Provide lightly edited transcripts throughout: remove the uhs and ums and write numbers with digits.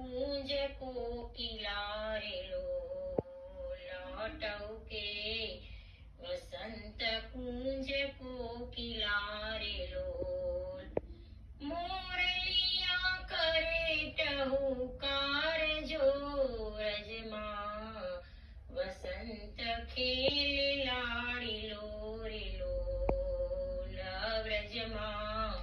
કુંજ કોકિલા રે લોલ ટહુકે વસંત કુંજ કોકિલા રે લોલ મોરલિયા કરે ટહુકાર જો રજમાં વસંત ખેલે લાડીલો રે લોલ વ્રજમાં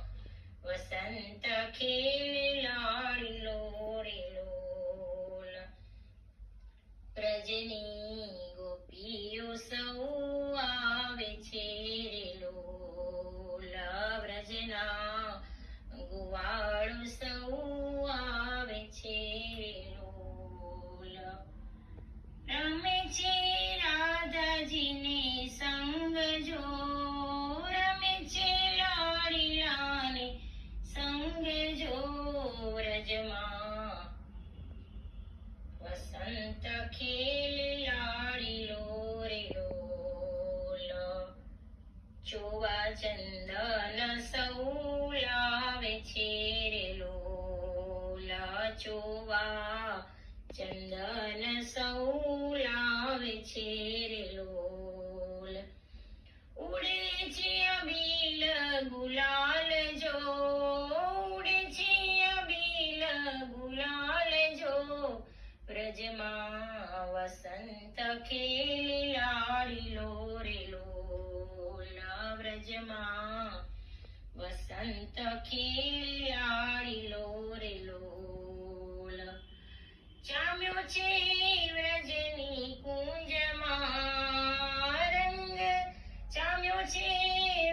વસંત ખેલે લાડીલો રે લોલ વ્રજની ગોપીઓ સૌ આવે છે રે લોલ વ્રજના ગોવાળો સૌ આવે છે રે લોલ રમે છે રાધાજીને સંગ જો રમે છે લાડીલાને સંગ જો વ્રજમાં વસંત ખેલે લાડીલો રે લોલ ચોવા ચંદન સૌ લાવે છે રે લોલ ચોવા ચંદન સૌ લાવે છે રે લોલ ઉડે છે અબીલ ગુલાલ જો ઉડે છે અબીલ ગુલાલ જો વ્રજમાં વસંત ખેલે લાડીલો રે લોલ વ્રજમાં વસંત ખેલે લાડીલો રે લોલ જામ્યો છે વ્રજની કુંજમાં રંગ જામ્યો છે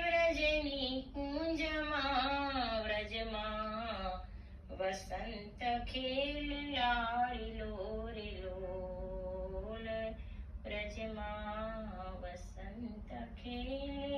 વ્રજની કુંજમાં વ્રજમાં વસંત ખેલે લાડીલો રે લોલ વ્રજમાં વસંત ખેલે